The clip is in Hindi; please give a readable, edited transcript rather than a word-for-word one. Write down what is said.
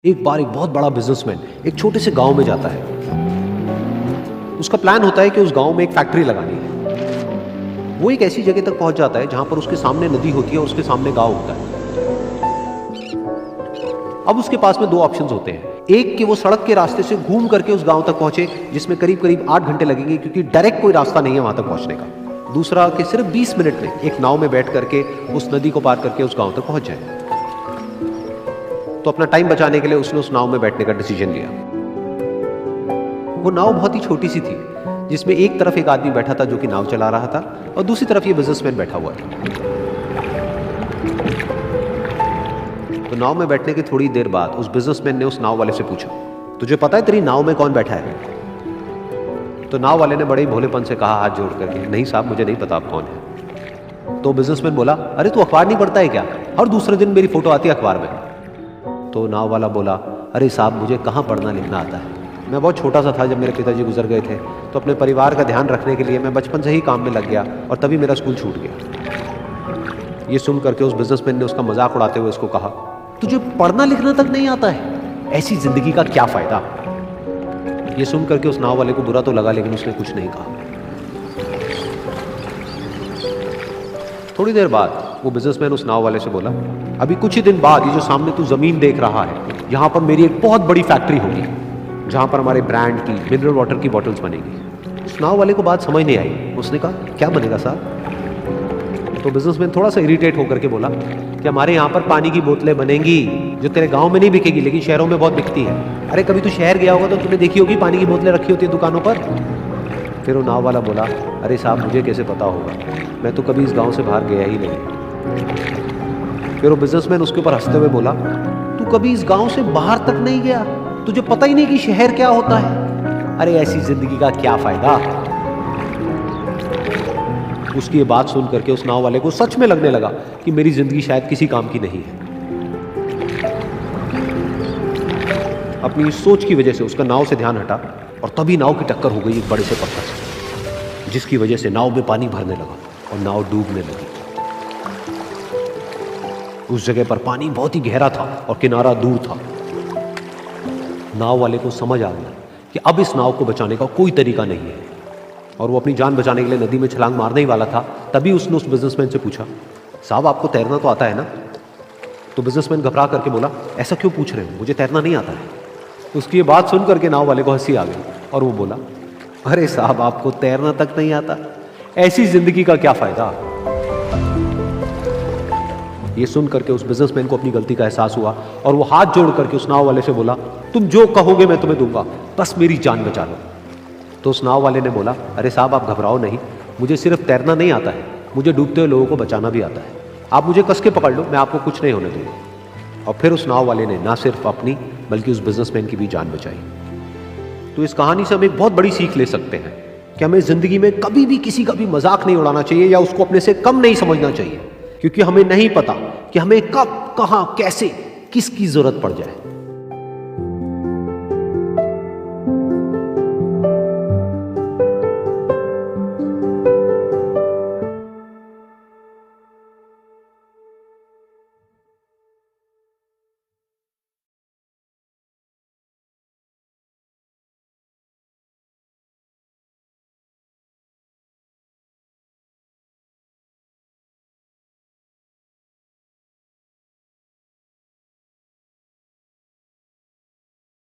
एक बार एक बहुत बड़ा बिजनेसमैन एक छोटे से गांव में जाता है। उसका प्लान होता है कि उस गांव में एक फैक्ट्री लगानी है। वो एक ऐसी जगह तक पहुंच जाता है जहां पर उसके सामने नदी होती है और उसके सामने गांव होता है। अब उसके पास में दो ऑप्शंस होते हैं। एक कि वो सड़क के रास्ते से घूम करके उस गांव तक पहुंचे, जिसमें करीब करीब 8 घंटे लगेंगे क्योंकि डायरेक्ट कोई रास्ता नहीं है वहां तक पहुंचने का। दूसरा कि सिर्फ 20 मिनट में एक नाव में बैठ करके उस नदी को पार करके उस गांव तक पहुंच जाए। तो अपना टाइम बचाने के लिए उसने उस नाव में बैठने का डिसीजन लिया। वो नाव बहुत ही छोटी सी थी, जिसमें एक तरफ एक आदमी बैठा था जो कि नाव चला रहा था और दूसरी तरफ ये बिजनेसमैन बैठा हुआ था। तो नाव में बैठने की थोड़ी देर बाद उस बिजनेसमैन ने उस नाव वाले से पूछा, तुझे पता है तेरी नाव में कौन बैठा है? तो नाव वाले ने बड़े ही भोलेपन से कहा हाथ जोड़ करके, नहीं साहब मुझे नहीं पता आप कौन है। तो बिजनेसमैन बोला, अरे तू अखबार नहीं पढ़ता है क्या? हर दूसरे दिन मेरी फोटो आती है अखबार में। तो नाव वाला बोला, अरे साहब मुझे कहाँ पढ़ना लिखना आता है, मैं बहुत छोटा सा था जब मेरे पिताजी गुजर गए थे, तो अपने परिवार का ध्यान रखने के लिए मैं बचपन से ही काम में लग गया और तभी मेरा स्कूल छूट गया। ये सुन करके उस बिजनेसमैन ने उसका मजाक उड़ाते हुए उसको कहा, तुझे पढ़ना लिखना तक नहीं आता है, ऐसी जिंदगी का क्या फायदा? ये सुन करके उस नाव वाले को बुरा तो लगा, लेकिन उसने कुछ नहीं कहा। थोड़ी देर बाद वो बिजनेसमैन उस नाव वाले से बोला, अभी कुछ ही दिन बाद ये जो सामने तू जमीन देख रहा है, यहाँ पर मेरी एक बहुत बड़ी फैक्ट्री होगी जहाँ पर हमारे ब्रांड की मिनरल वाटर की बॉटल्स बनेगी। उस नाव वाले को बात समझ नहीं आई। उसने कहा, क्या बनेगा साहब? तो बिजनेसमैन थोड़ा सा इरिटेट होकर के बोला कि हमारे यहाँ पर पानी की बोतलें बनेंगी जो तेरे गाँव में नहीं बिकेगी लेकिन शहरों में बहुत बिकती है। अरे कभी तू शहर गया होगा तो तूने देखी होगी पानी की बोतलें रखी होती है दुकानों पर। फिर वो नाव वाला बोला, अरे साहब मुझे कैसे पता होगा, मैं तो कभी इस गाँव से बाहर गया ही नहीं। फिर वो बिजनेसमैन उसके ऊपर हंसते हुए बोला, तू कभी इस गांव से बाहर तक नहीं गया, तुझे पता ही नहीं कि शहर क्या होता है, अरे ऐसी जिंदगी का क्या फायदा? उसकी ये बात सुन करके उस नाव वाले को सच में लगने लगा कि मेरी जिंदगी शायद किसी काम की नहीं है। अपनी इस सोच की वजह से उसका नाव से ध्यान हटा और तभी नाव की टक्कर हो गई एक बड़े से पत्थर से, जिसकी वजह से नाव में पानी भरने लगा और नाव डूबने लगी। उस जगह पर पानी बहुत ही गहरा था और किनारा दूर था। नाव वाले को समझ आ गया कि अब इस नाव को बचाने का कोई तरीका नहीं है और वो अपनी जान बचाने के लिए नदी में छलांग मारने ही वाला था। तभी उसने उस बिजनेसमैन से पूछा, साहब आपको तैरना तो आता है ना? तो बिजनेसमैन घबरा करके बोला, ऐसा क्यों पूछ रहे हो, मुझे तैरना नहीं आता है। उसकी ये बात सुन करके नाव वाले को हंसी आ गई और वो बोला, अरे साहब आपको तैरना तक नहीं आता, ऐसी जिंदगी का क्या फायदा? ये सुन करके उस बिजनेसमैन को अपनी गलती का एहसास हुआ और वो हाथ जोड़ करके उस नाव वाले से बोला, तुम जो कहोगे मैं तुम्हें दूंगा, बस मेरी जान बचा लो। तो उस नाव वाले ने बोला, अरे साहब आप घबराओ नहीं, मुझे सिर्फ तैरना नहीं आता है, मुझे डूबते हुए लोगों को बचाना भी आता है, आप मुझे कस के पकड़ लो, मैं आपको कुछ नहीं होने दूंगा। और फिर उस नाव वाले ने ना सिर्फ अपनी बल्कि उस बिजनेसमैन की भी जान बचाई। तो इस कहानी से हम एक बहुत बड़ी सीख ले सकते हैं कि हमें जिंदगी में कभी भी किसी का भी मजाक नहीं उड़ाना चाहिए या उसको अपने से कम नहीं समझना चाहिए, क्योंकि हमें नहीं पता कि हमें कब, कहां, कैसे, किसकी जरूरत पड़ जाए।